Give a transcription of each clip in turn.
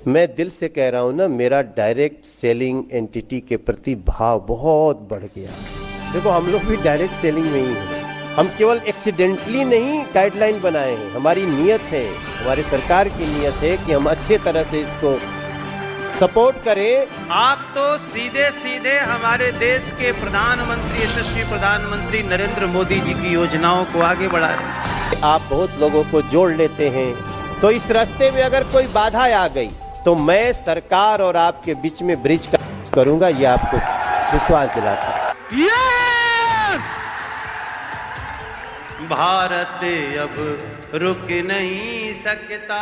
मैं दिल से कह रहा हूँ ना, मेरा डायरेक्ट सेलिंग एंटिटी के प्रति भाव बहुत बढ़ गया। देखो, हम लोग भी डायरेक्ट सेलिंग में ही हैं। हम केवल एक्सीडेंटली नहीं गाइडलाइन बनाए हैं, हमारी नीयत है, हमारी सरकार की नीयत है कि हम अच्छे तरह से इसको सपोर्ट करें। आप तो सीधे सीधे हमारे देश के प्रधानमंत्री, यशस्वी प्रधानमंत्री नरेंद्र मोदी जी की योजनाओं को आगे बढ़ा रहे हैं। आप बहुत लोगों को जोड़ लेते हैं, तो इस रास्ते में अगर कोई बाधा आ गई तो मैं सरकार और आपके बीच में ब्रिज करूंगा, ये आपको विश्वास दिलाता हूं। यस! भारत अब रुक नहीं सकता।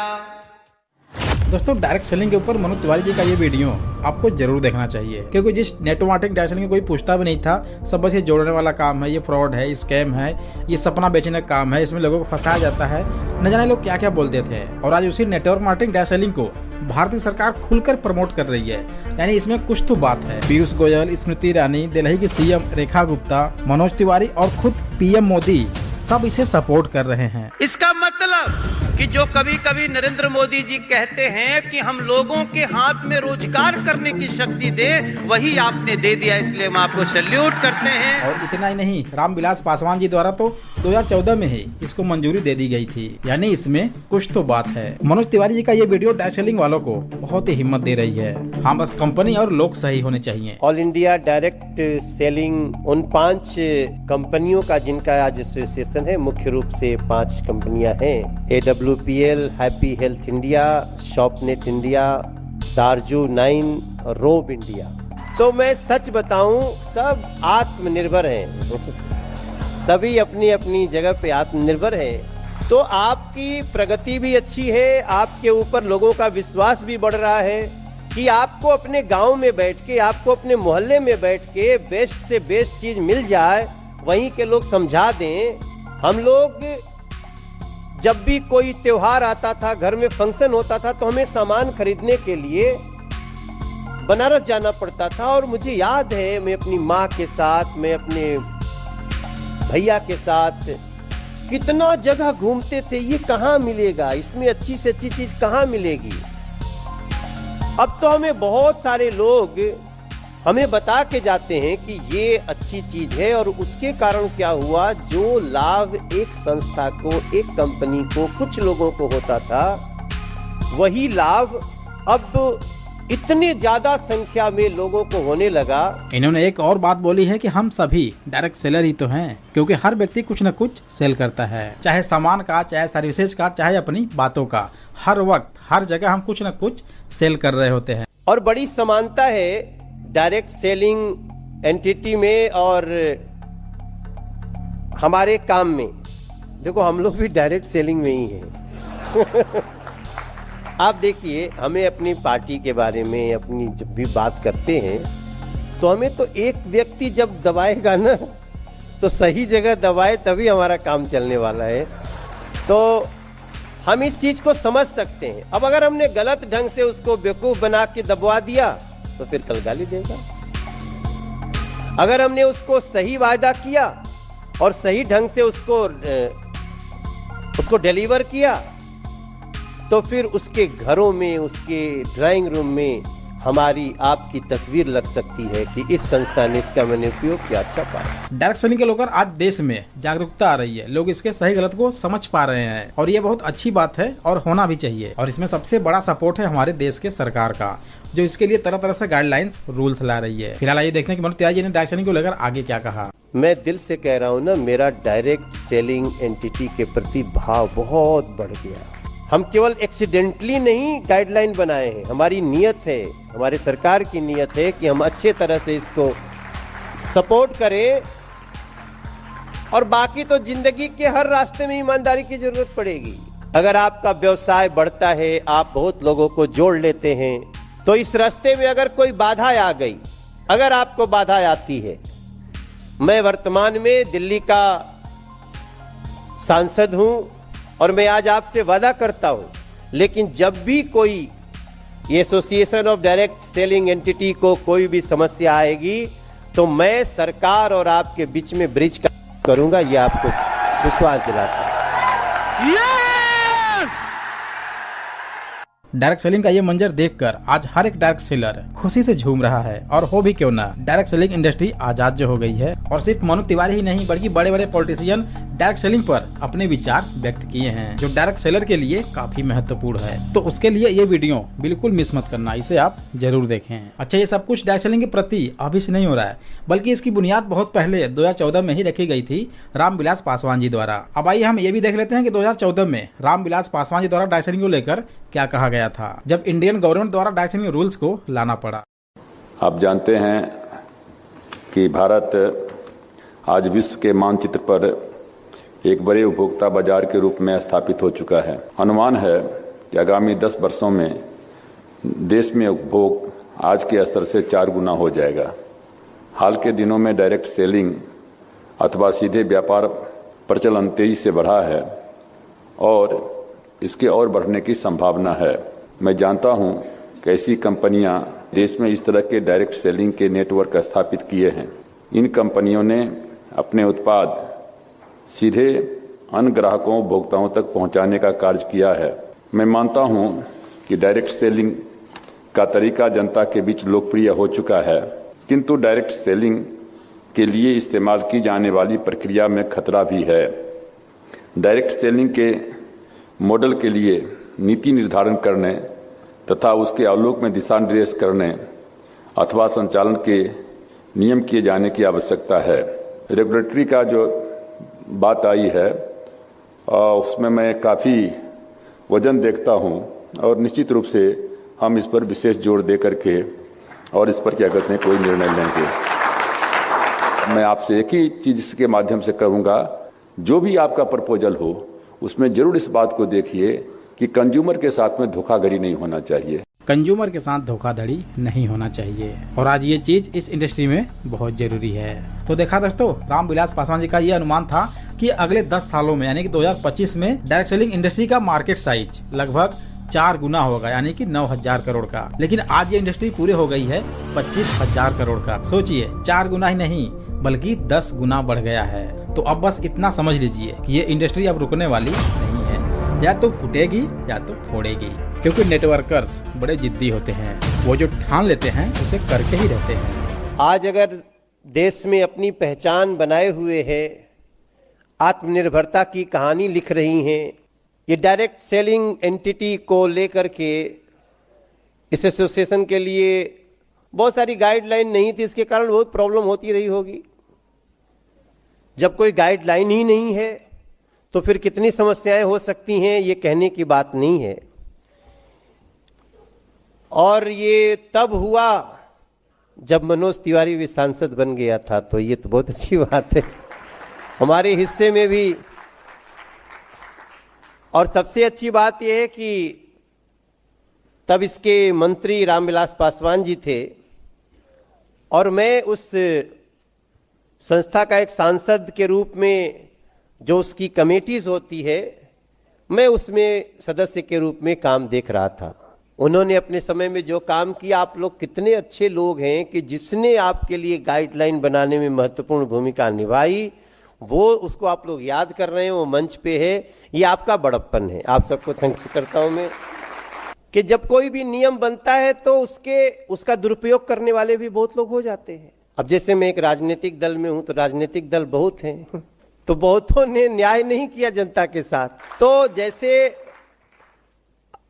दोस्तों, डायरेक्ट सेलिंग के ऊपर मनोज तिवारी जी का ये वीडियो आपको जरूर देखना चाहिए, क्योंकि जिस नेटवर्क मार्केटिंग डायरेक्ट सेलिंग में कोई पूछता भी नहीं था, सब बस ये जोड़ने वाला काम है, ये फ्रॉड है, स्कैम है, ये सपना बेचने का काम है, इसमें लोगों को फंसाया जाता है, न जाने लोग क्या क्या बोलते थे। और आज उसी नेटवर्क मार्केटिंग डायरेक्ट सेलिंग को भारतीय सरकार खुलकर प्रमोट कर रही है, यानी इसमें कुछ तो बात है। पीयूष गोयल, स्मृति ईरानी, दिल्ली की सीएम रेखा गुप्ता, मनोज तिवारी और खुद पीएम मोदी सब इसे सपोर्ट कर रहे हैं। इसका मतलब कि जो कभी कभी नरेंद्र मोदी जी कहते हैं कि हम लोगों के हाथ में रोजगार करने की शक्ति दे, वही आपने दे दिया, इसलिए हम आपको सैल्यूट करते हैं। और इतना ही नहीं, रामविलास पासवान जी द्वारा तो 2014 में ही इसको मंजूरी दे दी गई थी, यानी इसमें कुछ तो बात है। मनोज तिवारी जी का ये वीडियो डायरेक्ट सेलिंग वालों को बहुत ही हिम्मत दे रही है। हाँ, बस कंपनी और लोग सही होने चाहिए। ऑल इंडिया डायरेक्ट सेलिंग उन 5 कंपनियों का जिनका आज एसोसिएशन है, मुख्य रूप से 5 कंपनियां हैं। AWPL, happy health India, shopnet India, दारजू 9 और रोब इंडिया। तो मैं सच बताऊं, सब आत्मनिर्भर हैं। सभी अपनी अपनी जगह पे आत्मनिर्भर हैं। तो आपकी प्रगति भी अच्छी है, आपके ऊपर लोगों का विश्वास भी बढ़ रहा है कि आपको अपने गांव में बैठ के, आपको अपने मोहल्ले में बैठ के बेस्ट से बेस्ट चीज मिल जाए, वहीं के लोग समझा दें। हम लोग जब भी कोई त्योहार आता था, घर में फंक्शन होता था, तो हमें सामान खरीदने के लिए बनारस जाना पड़ता था। और मुझे याद है, मैं अपनी माँ के साथ, मैं अपने भैया के साथ कितना जगह घूमते थे, ये कहाँ मिलेगा, इसमें अच्छी से अच्छी चीज कहाँ मिलेगी। अब तो हमें बहुत सारे लोग हमें बता के जाते हैं कि ये अच्छी चीज है, और उसके कारण क्या हुआ, जो लाभ एक संस्था को, एक कंपनी को, कुछ लोगों को होता था, वही लाभ अब इतने ज्यादा संख्या में लोगों को होने लगा। इन्होंने एक और बात बोली है कि हम सभी डायरेक्ट सेलर ही तो हैं, क्योंकि हर व्यक्ति कुछ न कुछ सेल करता है, चाहे सामान का, चाहे सर्विसेज का, चाहे अपनी बातों का। हर वक्त हर जगह हम कुछ न कुछ सेल कर रहे होते हैं। और बड़ी समानता है डायरेक्ट सेलिंग एंटिटी में और हमारे काम में। देखो, हम लोग भी डायरेक्ट सेलिंग में ही हैं। आप देखिए, हमें अपनी पार्टी के बारे में अपनी जब भी बात करते हैं, तो हमें तो एक व्यक्ति जब दबाएगा ना, तो सही जगह दबाए, तभी हमारा काम चलने वाला है। तो हम इस चीज को समझ सकते हैं। अब अगर हमने गलत ढंग से उसको बेवकूफ बना के दबवा दिया, तो फिर कल गाली देगा। अगर हमने उसको सही वायदा किया और सही ढंग से उसको डिलीवर किया, तो फिर उसके घरों में, उसके ड्राइंग रूम में हमारी आपकी तस्वीर लग सकती है कि इस संस्था ने इसका मैंने उपयोग किया, अच्छा पाया। डायरेक्ट सेलिंग के लेकर आज देश में जागरूकता आ रही है, लोग इसके सही गलत को समझ पा रहे हैं, और ये बहुत अच्छी बात है और होना भी चाहिए। और इसमें सबसे बड़ा सपोर्ट है हमारे देश के सरकार का, जो इसके लिए तरह तरह से गाइडलाइंस, रूल्स ला रही है। फिलहाल आइए देखते हैं कि मनोज तिवारी जी ने डायरेक्ट सेलिंग को लेकर आगे क्या कहा। मैं दिल से कह रहा हूँ ना, मेरा डायरेक्ट सेलिंग एंटिटी के प्रति भाव बहुत बढ़ गया। हम केवल एक्सीडेंटली नहीं गाइडलाइन बनाए हैं, हमारी नीयत है, हमारे सरकार की नीयत है कि हम अच्छे तरह से इसको सपोर्ट करें। और बाकी तो जिंदगी के हर रास्ते में ईमानदारी की जरूरत पड़ेगी। अगर आपका व्यवसाय बढ़ता है, आप बहुत लोगों को जोड़ लेते हैं, तो इस रास्ते में अगर कोई बाधा आ गई, अगर आपको बाधा आती है, मैं वर्तमान में दिल्ली का सांसद हूं और मैं आज आपसे वादा करता हूं, लेकिन जब भी कोई association of direct selling entity को कोई भी समस्या आएगी, तो मैं सरकार और आपके बीच में ब्रिज करूंगा, यह आपको विश्वास दिलाता हूं। डायरेक्ट सेलिंग का ये मंजर देखकर आज हर एक डायरेक्ट सेलर खुशी से झूम रहा है। और हो भी क्यों ना, डायरेक्ट सेलिंग इंडस्ट्री आजाद जो हो गई है। और सिर्फ मनोज तिवारी ही नहीं बल्कि बड़े बड़े पॉलिटिशियन डायरेक्ट सेलिंग पर अपने विचार व्यक्त किए हैं, जो डायरेक्ट सेलर के लिए काफी महत्वपूर्ण है। तो उसके लिए ये वीडियो बिल्कुल मिस मत करना, इसे आप जरूर देखें। अच्छा, ये सब कुछ डायरेक्ट सेलिंग के प्रति अभी से नहीं हो रहा है, बल्कि इसकी बुनियाद बहुत पहले 2014 में ही रखी गई थी रामविलास पासवान जी द्वारा। अब आइए हम ये भी देख लेते हैं कि 2014 में रामविलास पासवान जी द्वारा डायरेक्ट सेलिंग को लेकर क्या कहा गया था, जब इंडियन गवर्नमेंट द्वारा डायरेक्ट सेलिंग रूल्स को लाना पड़ा। आप जानते हैं कि भारत आज विश्व के मानचित्र पर एक बड़े उपभोक्ता बाजार के रूप में स्थापित हो चुका है। अनुमान है कि आगामी 10 वर्षों में देश में उपभोग आज के स्तर से 4 गुना हो जाएगा। हाल के दिनों में डायरेक्ट सेलिंग अथवा सीधे व्यापार प्रचलन तेजी से बढ़ा है और इसके और बढ़ने की संभावना है। मैं जानता हूं कि ऐसी कंपनियां देश में इस तरह के डायरेक्ट सेलिंग के नेटवर्क स्थापित किए हैं। इन कंपनियों ने अपने उत्पाद सीधे अन्य ग्राहकों उपभोक्ताओं तक पहुंचाने का कार्य किया है। मैं मानता हूं कि डायरेक्ट सेलिंग का तरीका जनता के बीच लोकप्रिय हो चुका है, किंतु डायरेक्ट सेलिंग के लिए इस्तेमाल की जाने वाली प्रक्रिया में खतरा भी है। डायरेक्ट सेलिंग के मॉडल के लिए नीति निर्धारण करने तथा उसके आलोक में दिशा निर्देश करने अथवा संचालन के नियम किए जाने की आवश्यकता है। रेगुलेटरी का जो बात आई है उसमें मैं काफ़ी वजन देखता हूं और निश्चित रूप से हम इस पर विशेष जोर दे करके और इस पर क्या कहते हैं कोई निर्णय लेंगे। मैं आपसे एक ही चीज़ इसके माध्यम से कहूँगा, जो भी आपका प्रपोजल हो उसमें जरूर इस बात को देखिए कि कंज्यूमर के साथ में धोखाधड़ी नहीं होना चाहिए। कंज्यूमर के साथ धोखाधड़ी नहीं होना चाहिए और आज ये चीज इस इंडस्ट्री में बहुत जरूरी है। तो देखा दोस्तों, रामविलास पासवान जी का ये अनुमान था कि अगले 10 सालों में यानी कि 2025 में डायरेक्ट सेलिंग इंडस्ट्री का मार्केट साइज लगभग 4 गुना होगा, यानी कि 9,000 करोड़ का। लेकिन आज ये इंडस्ट्री पूरी हो गई है 25,000 करोड़ का। सोचिए, 4 गुना ही नहीं बल्कि 10 गुना बढ़ गया है। तो अब बस इतना समझ लीजिए कि ये इंडस्ट्री अब रुकने वाली नहीं है, या तो फूटेगी या तो फोड़ेगी, क्योंकि नेटवर्कर्स बड़े जिद्दी होते हैं। वो जो ठान लेते हैं उसे करके ही रहते हैं। आज अगर देश में अपनी पहचान बनाए हुए है, आत्मनिर्भरता की कहानी लिख रही हैं, ये डायरेक्ट सेलिंग एंटिटी को लेकर के इस एसोसिएशन के लिए बहुत सारी गाइडलाइन नहीं थी, इसके कारण बहुत प्रॉब्लम होती रही होगी। जब कोई गाइडलाइन ही नहीं है तो फिर कितनी समस्याएं हो सकती हैं, ये कहने की बात नहीं है। और ये तब हुआ जब मनोज तिवारी भी सांसद बन गया था, तो ये तो बहुत अच्छी बात है हमारे हिस्से में भी। और सबसे अच्छी बात यह है कि तब इसके मंत्री रामविलास पासवान जी थे और मैं उस संस्था का एक सांसद के रूप में, जो उसकी कमेटीज होती है, मैं उसमें सदस्य के रूप में काम देख रहा था। उन्होंने अपने समय में जो काम किया, आप लोग कितने अच्छे लोग हैं कि जिसने आपके लिए गाइडलाइन बनाने में महत्वपूर्ण भूमिका निभाई, वो उसको आप लोग याद कर रहे हैं, वो मंच पे है। ये आपका बड़प्पन है, आप सबको थैंक यू करता हूं मैं कि जब कोई भी नियम बनता है तो उसका दुरुपयोग करने वाले भी बहुत लोग हो जाते हैं। अब जैसे मैं एक राजनीतिक दल में हूं, तो राजनीतिक दल बहुत हैं तो बहुतों ने न्याय नहीं किया जनता के साथ। तो जैसे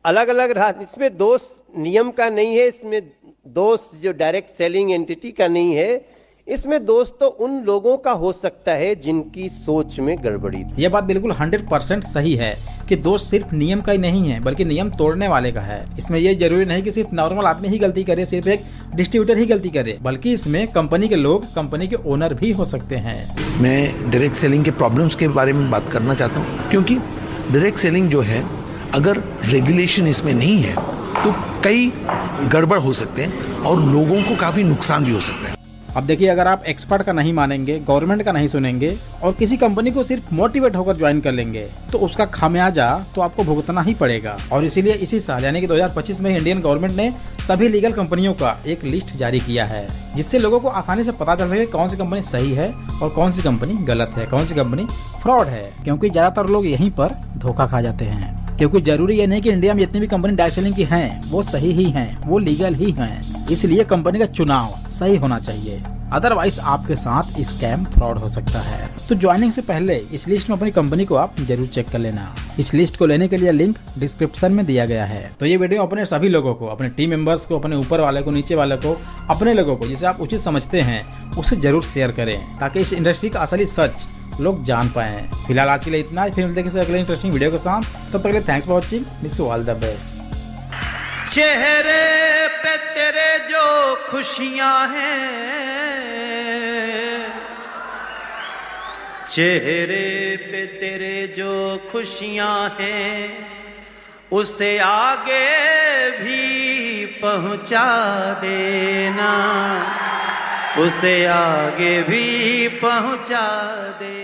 अलग अलग इसमें दोष नियम का नहीं है, इसमें दोष जो डायरेक्ट सेलिंग एंटिटी का नहीं है, इसमें दोष तो उन लोगों का हो सकता है जिनकी सोच में गड़बड़ी थी। यह बात बिल्कुल 100% सही है कि दोष सिर्फ नियम का ही नहीं है बल्कि नियम तोड़ने वाले का है। इसमें यह जरूरी नहीं कि सिर्फ नॉर्मल आदमी ही गलती करे, सिर्फ एक डिस्ट्रीब्यूटर ही गलती करे, बल्कि इसमें कंपनी के लोग, कंपनी के ओनर भी हो सकते हैं। मैं डायरेक्ट सेलिंग के प्रॉब्लम्स के बारे में बात करना चाहता हूँ, क्योंकि डायरेक्ट सेलिंग जो है, अगर रेगुलेशन इसमें नहीं है तो कई गड़बड़ हो सकते हैं और लोगों को काफी नुकसान भी हो सकता है। अब देखिए, अगर आप एक्सपर्ट का नहीं मानेंगे, गवर्नमेंट का नहीं सुनेंगे और किसी कंपनी को सिर्फ मोटिवेट होकर ज्वाइन कर लेंगे, तो उसका खामियाजा तो आपको भुगतना ही पड़ेगा। और इसीलिए इसी साल यानी कि 2025 में इंडियन गवर्नमेंट ने सभी लीगल कंपनियों का एक लिस्ट जारी किया है, जिससे लोगों को आसानी से पता चल सके कौन सी कंपनी सही है और कौन सी कंपनी गलत है, कौन सी कंपनी फ्रॉड है। क्योंकि ज्यादातर लोग यहीं पर धोखा खा जाते हैं। क्योंकि जरूरी ये नहीं कि इंडिया में जितनी भी कंपनी डायरेक्ट सेलिंग की हैं वो सही ही हैं, वो लीगल ही हैं। इसलिए कंपनी का चुनाव सही होना चाहिए, अदरवाइज आपके साथ स्कैम फ्रॉड हो सकता है। तो ज्वाइनिंग से पहले इस लिस्ट में अपनी कंपनी को आप जरूर चेक कर लेना। इस लिस्ट को लेने के लिए लिंक डिस्क्रिप्शन में दिया गया है। तो ये वीडियो अपने सभी लोगों को, अपने टीम मेंबर्स को, अपने ऊपर वाले को, नीचे वाले को, अपने लोगों को जिसे आप उचित समझते हैं उसे जरूर शेयर करें, ताकि इस इंडस्ट्री का असली सच लोग जान पाए। फिलहाल आज के लिए इतना ही, फिर मिलते हैं किसी अगले इंटरेस्टिंग वीडियो के साथ। तब तक के लिए thanks for watching, wish you all the best. चेहरे पे तेरे जो खुशियां हैं, चेहरे पे तेरे जो खुशियां हैं, उसे आगे भी पहुंचा देना, उसे आगे भी पहुंचा दे।